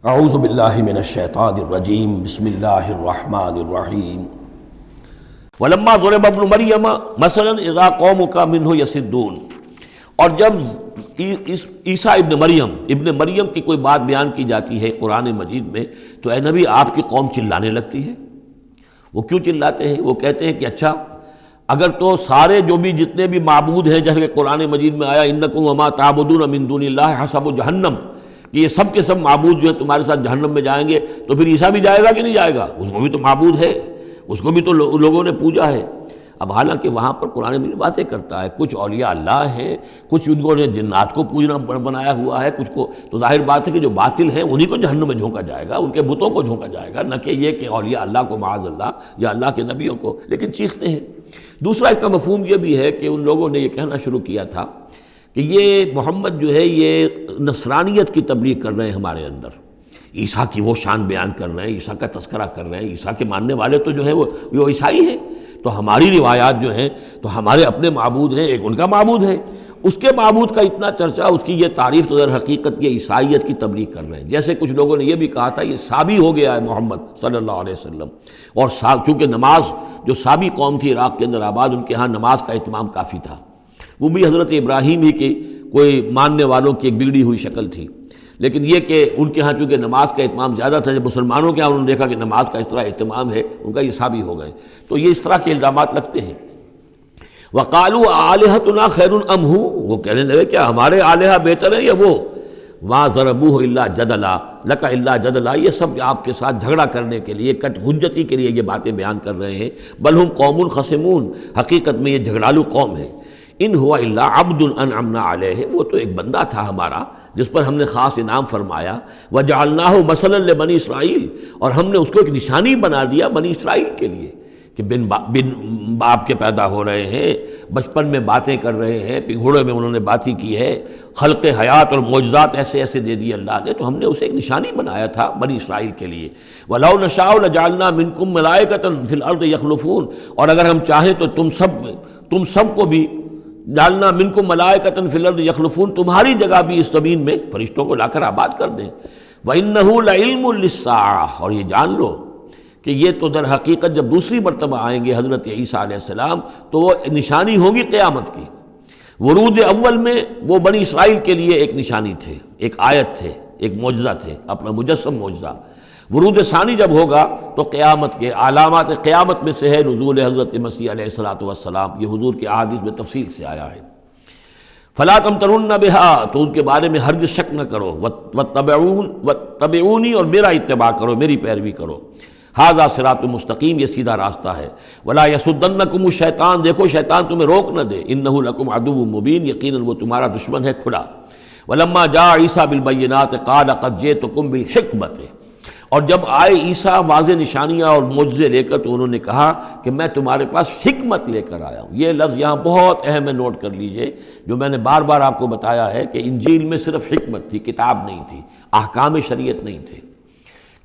اعوذ باللہ من الشیطان الرجیم بسم اللہ الرحمن الرحیم ولما ضرب ابن مریم مثلا اذا قومک منہ یصدون، اور جب عیسیٰ ابن مریم کی کوئی بات بیان کی جاتی ہے قرآن مجید میں تو اے نبی آپ کی قوم چلانے لگتی ہے۔ وہ کیوں چلاتے ہیں؟ وہ کہتے ہیں کہ اچھا اگر تو سارے جو بھی جتنے بھی معبود ہیں، جیسے کہ قرآن مجید میں آیا انکم وما تعبدون من دون اللہ حسب جہنم، کہ یہ سب کے سب معبود جو ہے تمہارے ساتھ جہنم میں جائیں گے، تو پھر عیسیٰ بھی جائے گا کہ نہیں جائے گا؟ اس کو بھی تو معبود ہے، اس کو بھی تو لوگوں نے پوجا ہے۔ اب حالانکہ وہاں پر قرآن مجید باتیں کرتا ہے، کچھ اولیاء اللہ ہیں، کچھ ان کو نے جنات کو پوجنا بنایا ہوا ہے، کچھ کو تو ظاہر بات ہے کہ جو باطل ہیں انہی کو جہنم میں جھونکا جائے گا، ان کے بتوں کو جھونکا جائے گا، نہ کہ یہ کہ اولیاء اللہ کو معاذ اللہ یا اللہ کے نبیوں کو، لیکن چیختے ہیں۔ دوسرا اس کا مفہوم یہ بھی ہے کہ ان لوگوں نے یہ کہنا شروع کیا تھا کہ یہ محمد جو ہے یہ نصرانیت کی تبلیغ کر رہے ہیں ہمارے اندر، عیسیٰ کی وہ شان بیان کر رہے ہیں، عیسیٰ کا تذکرہ کر رہے ہیں، عیسیٰ کے ماننے والے تو جو ہیں وہ عیسائی ہیں، تو ہماری روایات جو ہیں تو ہمارے اپنے معبود ہیں، ایک ان کا معبود ہے، اس کے معبود کا اتنا چرچا، اس کی یہ تعریف، تو در حقیقت یہ عیسائیت کی تبلیغ کر رہے ہیں۔ جیسے کچھ لوگوں نے یہ بھی کہا تھا یہ سابی ہو گیا ہے محمد صلی اللہ علیہ وسلم، اور چونکہ نماز جو سابی قوم تھی عراق کے اندر آباد، ان کے ہاں نماز کا اہتمام کافی تھا، وہ بھی حضرت ابراہیم ہی کی کوئی ماننے والوں کی ایک بگڑی ہوئی شکل تھی، لیکن یہ کہ ان کے ہاں چونکہ نماز کا اہتمام زیادہ تھا، جب مسلمانوں کے ہاں انہوں نے دیکھا کہ نماز کا اس طرح اہتمام ہے، ان کا یہ سابی ہو گئے، تو یہ اس طرح کے الزامات لگتے ہیں۔ وَقَالُوا آلِهَتُنَا خَيْرٌ أَمْ هُوَ، وہ کہنے لگے کیا ہمارے آلہہ بہتر ہیں یا وہ؟ مَا ضَرَبُوهُ إِلَّا جَدَلًا لَكَ إِلَّا جَدَلًا، یہ سب آپ کے ساتھ جھگڑا کرنے کے لیے، کٹ حجتی کے لیے یہ باتیں بیان کر رہے ہیں۔ بل ہم قوم خصمون، حقیقت میں یہ جھگڑالو قوم ہے۔ ان ہوا الا عبد انعمنا علیہ، وہ تو ایک بندہ تھا ہمارا جس پر ہم نے خاص انعام فرمایا۔ وجعلناہ مثلا لبنی اسرائیل، اور ہم نے اس کو ایک نشانی بنا دیا بنی اسرائیل کے لیے، کہ بن باپ کے پیدا ہو رہے ہیں، بچپن میں باتیں کر رہے ہیں، پنگھوڑے میں انہوں نے باتیں کی ہے، خلق حیات اور معجزات ایسے ایسے دے دیے اللہ نے، تو ہم نے اسے ایک نشانی بنایا تھا بنی اسرائیل کے لیے۔ وَلَوْ نَشَاءُ لَجَعَلْنَا مِنْكُمْ مَلَائِكَةً فِي الْأَرْضِ يَخْلُفُونَ، اور اگر ہم چاہیں تو تم سب کو بھی جعلنا منکم ملائکۃ فی الارض یخلفون، تمہاری جگہ بھی اس زمین میں فرشتوں کو لا کر آباد کر دیں۔ وَإِنَّهُ لَعِلْمٌ لِلسَّاعَةِ، اور یہ جان لو کہ یہ تو در حقیقت جب دوسری مرتبہ آئیں گے حضرت عیسیٰ علیہ السلام تو وہ نشانی ہوگی قیامت کی۔ ورود اول میں وہ بنی اسرائیل کے لیے ایک نشانی تھے، ایک آیت تھے، ایک معجزہ تھے، اپنا مجسم معجزہ۔ ورود ثانی جب ہوگا تو قیامت کے علامات قیامت میں سے ہے نزول حضرت مسیح علیہ الصلوۃ والسلام، یہ حضور کے احادیث میں تفصیل سے آیا ہے۔ فلا تمترن بها، تو ان کے بارے میں ہرگز شک نہ کرو، واتبعونی، اور میرا اتباع کرو، میری پیروی کرو۔ ھذا صراط مستقیم، یہ سیدھا راستہ ہے۔ ولا یصدنکم الشیطان، دیکھو شیطان تمہیں روک نہ دے، انہ لکم عدو مبین، یقیناً وہ تمہارا دشمن ہے کھلا۔ ولما جاء عیسیٰ بالبینات قال قد جئتکم بالحکمۃ، اور جب آئے عیسیٰ واضح نشانیاں اور معجزے لے کر تو انہوں نے کہا کہ میں تمہارے پاس حکمت لے کر آیا ہوں۔ یہ لفظ یہاں بہت اہم ہے، نوٹ کر لیجئے، جو میں نے بار بار آپ کو بتایا ہے کہ انجیل میں صرف حکمت تھی، کتاب نہیں تھی، احکام شریعت نہیں تھے۔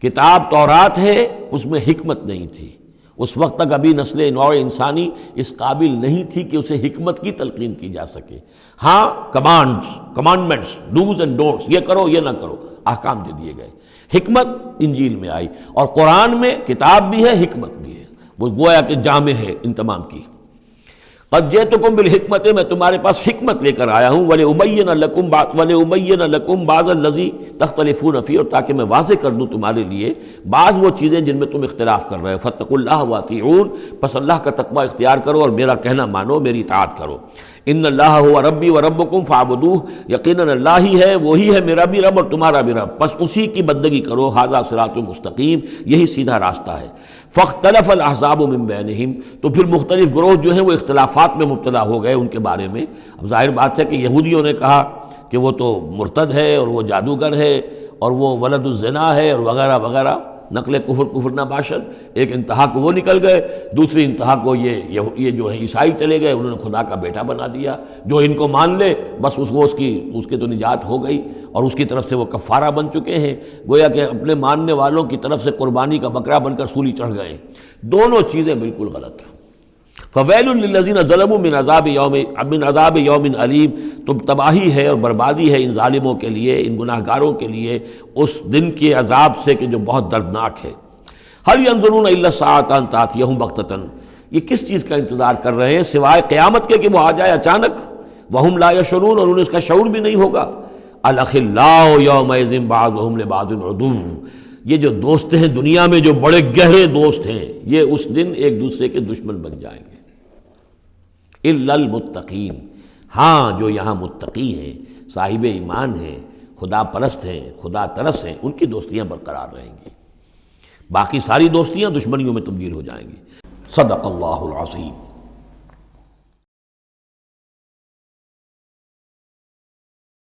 کتاب تورات ہے، اس میں حکمت نہیں تھی، اس وقت تک ابھی نسل نوع انسانی اس قابل نہیں تھی کہ اسے حکمت کی تلقین کی جا سکے۔ ہاں کمانڈمنٹس، ڈوز اینڈ ڈونٹس، یہ کرو یہ نہ کرو، احکام دے دیے گئے۔ حکمت انجیل میں آئی، اور قرآن میں کتاب بھی ہے، حکمت بھی ہے، وہ گویا کہ جامع ہے ان تمام کی۔ قد جئتکم بالحکمت، میں تمہارے پاس حکمت لے کر آیا ہوں، ولأبین لکم بعض الذی تختلفون فیہ، اور تاکہ میں واضح کر دوں تمہارے لیے بعض وہ چیزیں جن میں تم اختلاف کر رہے ہو۔ فاتقوا اللہ واطیعون، پس اللہ کا تقوی اختیار کرو اور میرا کہنا مانو، میری اطاعت کرو۔ ان اللہ هو ربی وربکم فاعبدوہ، یقیناً اللہ ہی ہے، وہی ہے میرا بھی رب اور تمہارا بھی رب، پس اسی کی بندگی کرو۔ ھذا صراط مستقیم، یہی سیدھا راستہ ہے۔ فاختلف الاحزاب من بینہم، تو پھر مختلف گروہ جو ہیں وہ اختلافات میں مبتلا ہو گئے ان کے بارے میں۔ اب ظاہر بات ہے کہ یہودیوں نے کہا کہ وہ تو مرتد ہے اور وہ جادوگر ہے اور وہ ولد الزنا ہے اور وغیرہ وغیرہ، نقل کفر نہ باشد۔ ایک انتہا کو وہ نکل گئے، دوسری انتہا کو یہ جو ہے عیسائی چلے گئے، انہوں نے خدا کا بیٹا بنا دیا، جو ان کو مان لے بس اس کی تو نجات ہو گئی، اور اس کی طرف سے وہ کفارہ بن چکے ہیں، گویا کہ اپنے ماننے والوں کی طرف سے قربانی کا بکرا بن کر سولی چڑھ گئے۔ دونوں چیزیں بالکل غلط ہیں۔ فویل للذین ظلموا من عذاب یوم علیم، تو تباہی ہے اور بربادی ہے ان ظالموں کے لیے، ان گناہگاروں کے لیے اس دن کے عذاب سے کہ جو بہت دردناک ہے۔ هل ينظرون الا الساعة ان تأتيهم بغتة، یہ کس چیز کا انتظار کر رہے ہیں سوائے قیامت کے کہ وہ آ جائے اچانک، وهم لا يشعرون، اور انہیں اس کا شعور بھی نہیں ہوگا۔ الاخلاء یومئذ بعضهم لبعض عدو، یہ جو دوست ہیں دنیا میں جو بڑے گہرے دوست ہیں، یہ اس دن ایک دوسرے کے دشمن بن جائیں گے۔ الا المتقین، ہاں جو یہاں متقی ہیں، صاحب ایمان ہیں، خدا پرست ہیں، خدا ترس ہیں، ان کی دوستیاں برقرار رہیں گی، باقی ساری دوستیاں دشمنیوں میں تبدیل ہو جائیں گی۔ صدق اللہ العظیم۔